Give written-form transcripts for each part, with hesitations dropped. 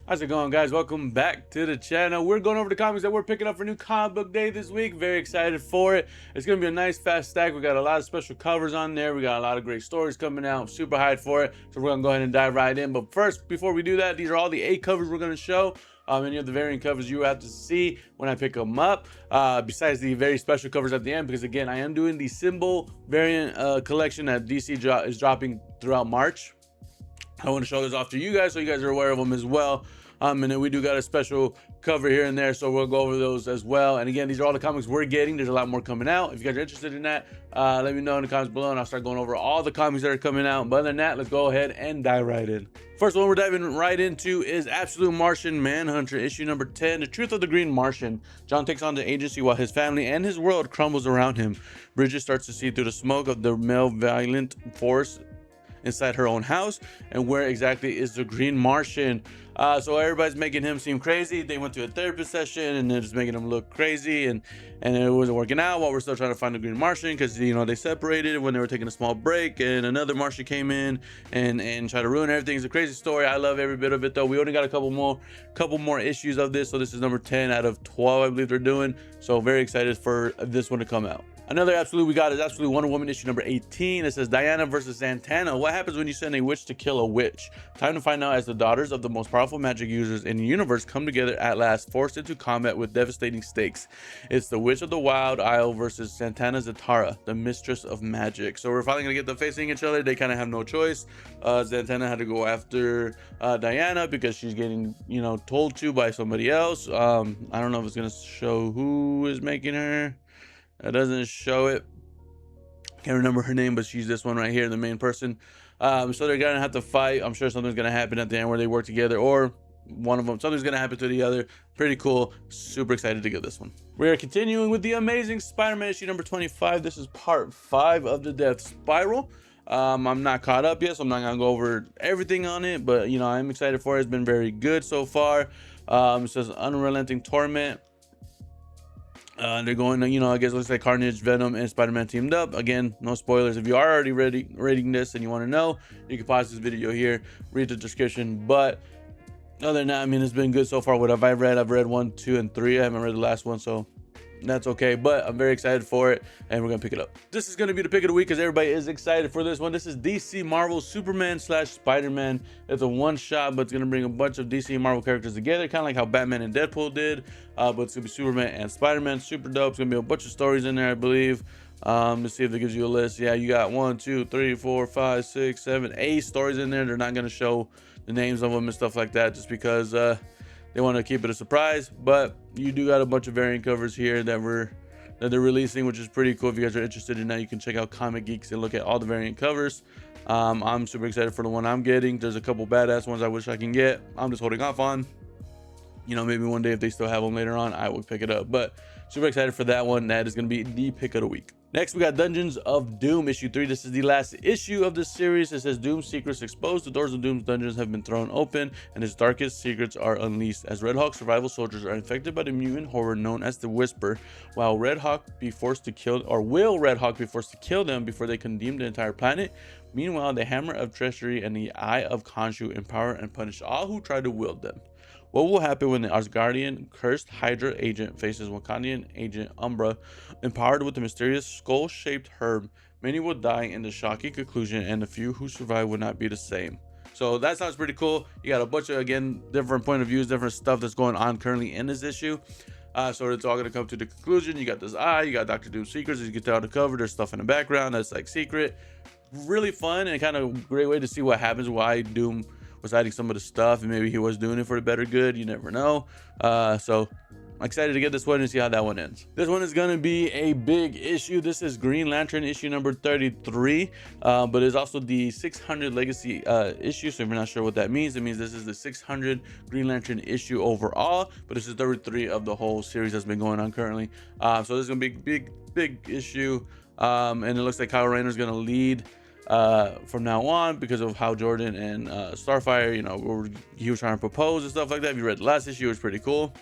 How's it going, guys? Welcome back to the channel. We're going over the comics that we're picking up for New Comic Book Day this week. Very excited for it. It's going to be a nice fast stack. We got a lot of special covers on there. We got a lot of great stories coming out. Super hyped for it. So we're going to go ahead and dive right in. But first, before we do that, these are all the 8 covers we're going to show. Any of the variant covers you have to see when I pick them up, besides the very special covers at the end, because again, I am doing the symbol variant collection that DC is dropping throughout March. I want to show this off to you guys so you guys are aware of them as well. And then we do got a special cover here and there, so we'll go over those as well. And again, these are all the comics we're getting. There's a lot more coming out. If you guys are interested in that, let me know in the comments below, and I'll start going over all the comics that are coming out. But other than that, let's go ahead and dive right in. First one we're diving right into is Absolute Martian Manhunter, issue number 10, The Truth of the Green Martian. John takes on the agency while his family and his world crumbles around him. Bridget starts to see through the smoke of the malevolent force inside her own house, and where exactly is the Green Martian? So everybody's making him seem crazy. They went to a therapy session and they're just making him look crazy, and it wasn't working out while we're still trying to find the Green Martian, because they separated when they were taking a small break, and another Martian came in and tried to ruin everything. It's a crazy story. I love every bit of it though. We only got a couple more issues of this, so this is number 10 out of 12 I believe they're doing, so very excited for this one to come out. Another Absolute we got is Absolute Wonder Woman issue number 18. It says Diana versus Zatanna. What happens when you send a witch to kill a witch? Time to find out as the daughters of the most powerful magic users in the universe come together at last, forced into combat with devastating stakes. It's the Witch of the Wild Isle versus Zatanna Zatara, the mistress of magic. So we're finally gonna get them facing each other. They kind of have no choice. Zatanna had to go after Diana because she's getting told to by somebody else. I don't know if it's gonna show who is making her. It doesn't show it. Can't remember her name, but she's this one right here, the main person. So they're gonna have to fight. I'm sure something's gonna happen at the end where they work together, or one of them, something's gonna happen to the other. Pretty cool. Super excited to get this one. We are continuing with the Amazing Spider-Man issue number 25. This is part 5 of the Death Spiral. I'm not caught up yet, so I'm not gonna go over everything on it, but I'm excited for it. It's been very good so far. It says Unrelenting Torment. They're going to, I guess it looks like Carnage, Venom, and Spider-Man teamed up. Again, no spoilers. If you are already reading this and you want to know, you can pause this video here, read the description. But other than that, it's been good so far. What have I read? I've read 1, 2, and 3. I haven't read the last one, so that's okay, but I'm very excited for it, and we're gonna pick it up. This is gonna be the pick of the week because everybody is excited for this one. This is DC Marvel Superman / Spider-Man. It's a one-shot, but it's gonna bring a bunch of DC and Marvel characters together, kind of like how Batman and Deadpool did, but it's gonna be Superman and Spider-Man. Super dope. It's gonna be a bunch of stories in there, I believe. Let's see if it gives you a list. Yeah, you got 1, 2, 3, 4, 5, 6, 7, 8 stories in there. They're not gonna show the names of them and stuff like that, just because they want to keep it a surprise. But you do got a bunch of variant covers here that they're releasing, which is pretty cool. If you guys are interested in that, you can check out Comic Geeks and look at all the variant covers. I'm super excited for the one I'm getting. There's a couple badass ones I wish I can get. I'm just holding off on. Maybe one day if they still have them later on, I will pick it up. But super excited for that one. That is going to be the pick of the week. Next, we got Dungeons of Doom issue 3. This is the last issue of this series. It says Doom's secrets exposed. The doors of Doom's dungeons have been thrown open, and his darkest secrets are unleashed as Red Hawk survival soldiers are infected by the mutant horror known as the Whisper. Will Red Hawk be forced to kill them before they condemn the entire planet? Meanwhile, the Hammer of Treachery and the Eye of Khonshu empower and punish all who try to wield them. What will happen when the Asgardian cursed Hydra agent faces Wakandian agent Umbra, empowered with the mysterious skull-shaped herb? Many will die in the shocking conclusion, and the few who survive will not be the same. So that sounds pretty cool. You got a bunch of, again, different point of views, different stuff that's going on currently in this issue. So it's all going to come to the conclusion. You got this eye, you got Dr. Doom's secrets. As you can tell on the cover, there's stuff in the background that's like secret. Really fun and kind of great way to see what happens, why Doom was hiding some of the stuff, and maybe he was doing it for the better good. You never know. So I'm excited to get this one and see how that one ends. This one is going to be a big issue. This is Green Lantern issue number 33, but it's also the 600 legacy issue. So if you're not sure what that means, it means this is the 600 Green Lantern issue overall, but this is 33 of the whole series that's been going on currently. So this is going to be a big issue, and it looks like Kyle Rayner is going to lead from now on because of how Jordan and Starfire, he was trying to propose and stuff like that. If you read the last issue, it was pretty cool.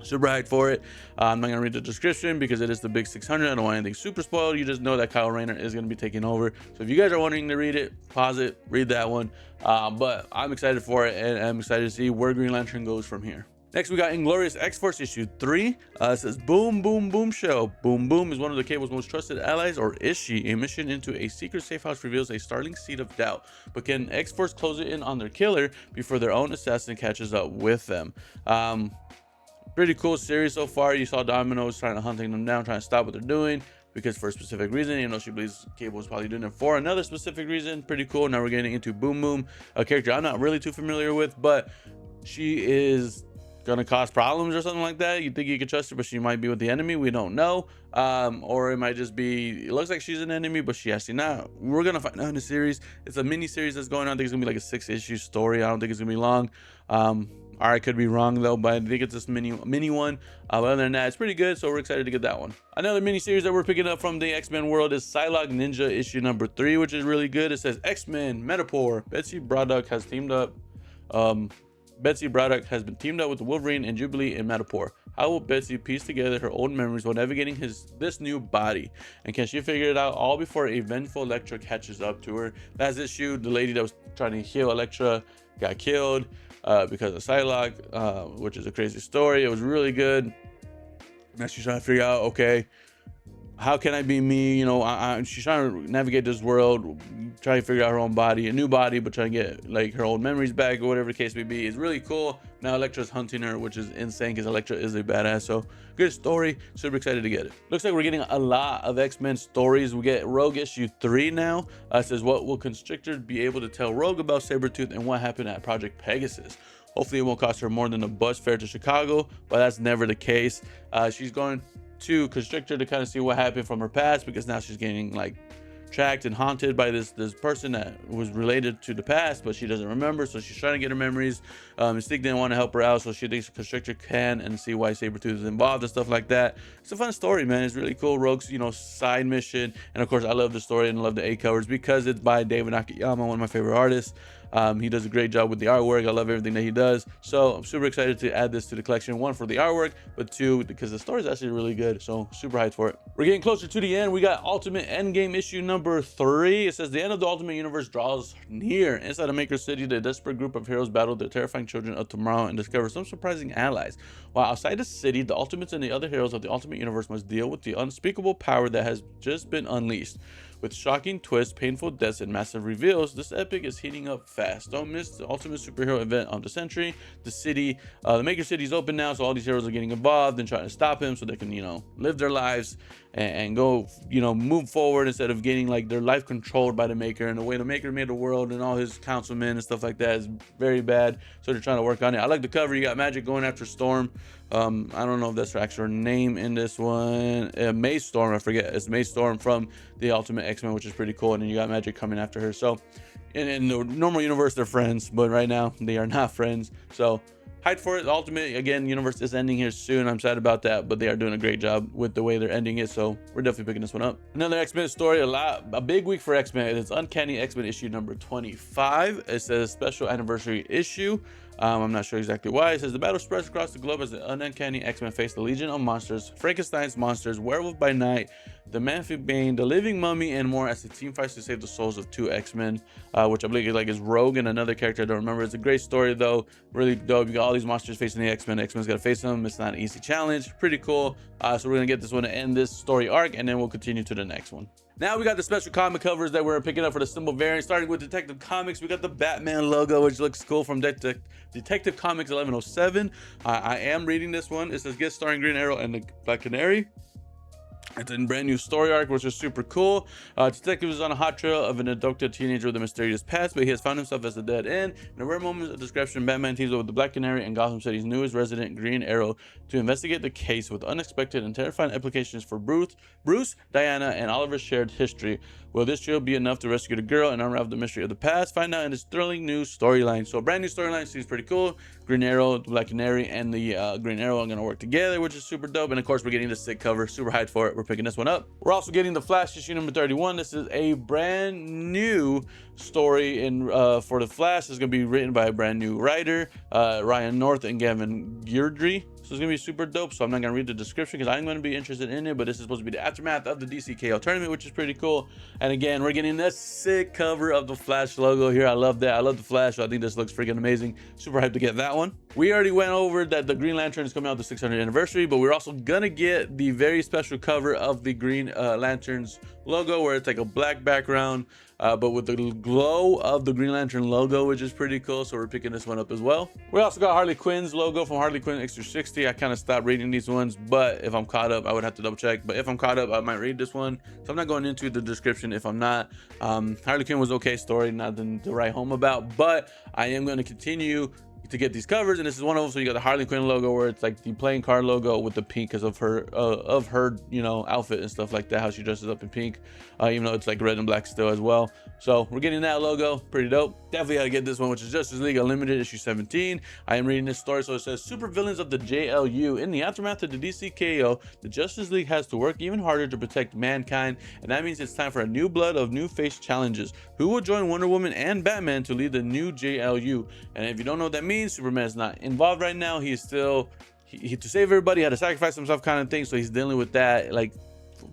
Super hyped for it. I'm not gonna read the description because it is the big 600. I don't want anything super spoiled. You just know that Kyle Rayner is gonna be taking over. So if you guys are wanting to read it, pause it, read that one. But I'm excited for it, and I'm excited to see where Green Lantern goes from here. Next, we got Inglorious X-Force issue 3. It says, Boom Boom Boom Show. Boom Boom is one of the Cable's most trusted allies, or is she? A mission into a secret safe house reveals a startling seed of doubt. But can X-Force close it in on their killer before their own assassin catches up with them? Pretty cool series so far. You saw Domino's trying to hunting them down, trying to stop what they're doing, because for a specific reason. You know, she believes Cable was probably doing it for another specific reason. Pretty cool. Now we're getting into Boom Boom, a character I'm not really too familiar with, but she is gonna cause problems or something like that. You think you can trust her, but she might be with the enemy. We don't know. Or it might just be, it looks like she's an enemy, but she actually not. We're gonna find out in the series. It's a mini series that's going on. I think it's gonna be like a 6-issue story. I don't think it's gonna be long. I could be wrong though, but I think it's this mini one. Other than that, it's pretty good, so we're excited to get that one. Another mini series that we're picking up from the X-Men world is Psylocke Ninja issue number 3, which is really good. It says X-Men Metapor. Betsy Braddock has teamed up. Betsy Braddock has been teamed up with Wolverine and Jubilee in Metapor. How will Betsy piece together her old memories while navigating this new body? And can she figure it out all before a vengeful Elektra catches up to her? Last issue, the lady that was trying to heal Elektra got killed because of Psylocke, which is a crazy story. It was really good. Now she's trying to figure out, okay, how can I be me? You know, she's trying to navigate this world, trying to figure out her own body, a new body, but trying to get like her old memories back or whatever the case may be. It's really cool. Now Elektra's hunting her, which is insane because Elektra is a badass. So good story. Super excited to get it. Looks like we're getting a lot of X-Men stories. We get Rogue issue 3 now. It says, what will Constrictor be able to tell Rogue about Sabretooth and what happened at Project Pegasus? Hopefully it won't cost her more than a bus fare to Chicago, but that's never the case. She's going to Constrictor to kind of see what happened from her past, because now she's getting like tracked and haunted by this person that was related to the past, but she doesn't remember, so she's trying to get her memories. Mystique didn't want to help her out, so she thinks Constrictor can, and see why Sabretooth is involved and stuff like that. It's a fun story, man. It's really cool. Rogue's, you know, side mission, and of course I love the story and love the A covers because it's by David Akiyama, one of my favorite artists. He does a great job with the artwork. I love everything that he does. So I'm super excited to add this to the collection. 1, for the artwork, but 2, because the story is actually really good. So super hyped for it. We're getting closer to the end. We got Ultimate Endgame issue number 3. It says the end of the Ultimate Universe draws near. Inside of Maker City, the desperate group of heroes battle the terrifying children of tomorrow and discover some surprising allies. While outside the city, the Ultimates and the other heroes of the Ultimate Universe must deal with the unspeakable power that has just been unleashed. With shocking twists, painful deaths, and massive reveals, this epic is heating up fast. Don't miss the ultimate superhero event of the century. The city, the Maker City is open now, so all these heroes are getting involved and trying to stop him so they can, you know, live their lives and go, you know, move forward instead of getting like their life controlled by the Maker. And the way the Maker made the world and all his councilmen and stuff like that is very bad. So they're trying to work on it. I like the cover. You got Magic going after Storm. I don't know if that's her actual name in this one. May Storm, I forget. It's May Storm from the Ultimate X-Men, which is pretty cool. And then you got Magic coming after her. So in the normal universe, they're friends, but right now they are not friends. So hyped for it. The Ultimate, again, universe is ending here soon. I'm sad about that, but they are doing a great job with the way they're ending it. So we're definitely picking this one up. Another X-Men story, a big week for X-Men. It's Uncanny X-Men issue number 25. It says special anniversary issue. I'm not sure exactly why. It says the battle spreads across the globe as the uncanny X-Men face the Legion of Monsters, Frankenstein's monsters, Werewolf by Night, the Man-Thing Bane, the Living Mummy, and more as the team fights to save the souls of 2 X-Men, which I believe is Rogue and another character I don't remember. It's a great story though, really dope. You got all these monsters facing the X-Men. X-Men's got to face them. It's not an easy challenge. Pretty cool. So we're gonna get this one to end this story arc, and then we'll continue to the next one. Now we got the special comic covers that we're picking up for the symbol variant. Starting with Detective Comics, we got the Batman logo, which looks cool, from Detective Comics 1107. I am reading this one. It says guest starring Green Arrow and the Black Canary. It's a brand new story arc, which is super cool. Detective is on a hot trail of an abducted teenager with a mysterious past, but he has found himself as a dead end. In a rare moment of description, Batman teams up with the Black Canary and Gotham City's newest resident, Green Arrow, to investigate the case with unexpected and terrifying implications for Bruce, Diana, and Oliver's shared history. Will this trio be enough to rescue the girl and unravel the mystery of the past? Find out in this thrilling new storyline. So a brand new storyline seems pretty cool. Green Arrow, the Black Canary, and the Green Arrow are going to work together, which is super dope. And of course, we're getting the sick cover. Super hyped for it. We're picking this one up. We're also getting the Flash issue number 31. This is a brand new story for the Flash. It's going to be written by a brand new writer, Ryan North and Gavin Giardry. So it's gonna be super dope. So I'm not gonna read the description because I'm gonna be interested in it, but this is supposed to be the aftermath of the DCKO tournament, which is pretty cool. And again, we're getting this sick cover of the Flash logo here. I love that. I love the Flash. So I think this looks freaking amazing. Super hyped to get that one. We already went over that the Green Lantern is coming out the 600th anniversary, but we're also gonna get the very special cover of the Green Lantern's logo, where it's like a black background, but with the glow of the Green Lantern logo, which is pretty cool. So we're picking this one up as well. We also got Harley Quinn's logo from Harley Quinn Extra 60. I kind of stopped reading these ones, but if I'm caught up, I would have to double check. But if I'm caught up, I might read this one. So I'm not going into the description if I'm not. Harley Quinn was okay story, nothing to write home about, but I am going to continue to get these covers, and this is one of them. So you got the Harley Quinn logo, where it's like the playing card logo with the pink because of her you know, outfit and stuff like that, how she dresses up in pink, even though it's like red and black still as well. So we're getting that logo, pretty dope. Definitely gotta get this one, which is Justice League Unlimited issue 17. I am reading this story. So it says, super villains of the JLU. In the aftermath of the DCKO, the Justice League has to work even harder to protect mankind, and that means it's time for a new blood of new face challenges. Who will join Wonder Woman and Batman to lead the new JLU? And if you don't know what that means, Superman is not involved right now. He is still to save everybody, had to sacrifice himself, kind of thing. So he's dealing with that, like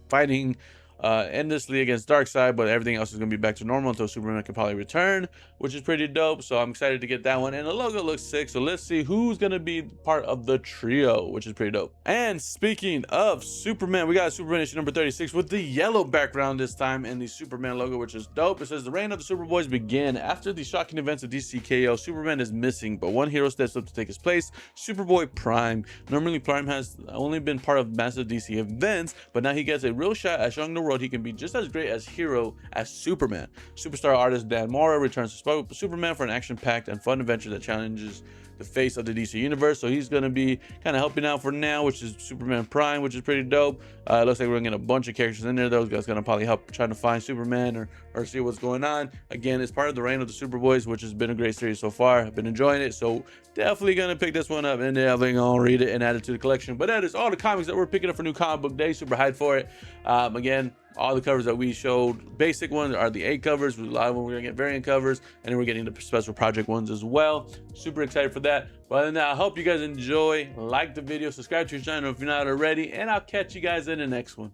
fighting endlessly against Darkseid, but everything else is going to be back to normal until Superman can probably return, which is pretty dope. So I'm excited to get that one, and the logo looks sick. So let's see who's going to be part of the trio, which is pretty dope. And speaking of Superman, we got Superman issue number 36 with the yellow background this time, and the Superman logo, which is dope. It says, the reign of the Superboys begin after the shocking events of DCKO. Superman is missing, but one hero steps up to take his place, Superboy Prime. Normally Prime has only been part of massive DC events, but now he gets a real shot at showing the world he can be just as great as hero as Superman. Superstar artist Dan Mora returns to Superman for an action-packed and fun adventure that challenges the face of the DC universe. So he's going to be kind of helping out for now, which is Superman Prime, which is pretty dope. It looks like we're going to get a bunch of characters in there. Those guys going to probably help trying to find Superman or see what's going on. Again, it's part of the reign of the Superboys, which has been a great series so far. I've been enjoying it, so definitely going to pick this one up and definitely going to read it and add it to the collection. But that is all the comics that we're picking up for New Comic Book Day. Super hyped for it. Again, all the covers that we showed, basic ones, are the 8 covers. A lot of them we're gonna get variant covers, and then we're getting the special project ones as well. Super excited for that. But other than that, I hope you guys enjoy. Like the video, subscribe to your channel if you're not already, and I'll catch you guys in the next one.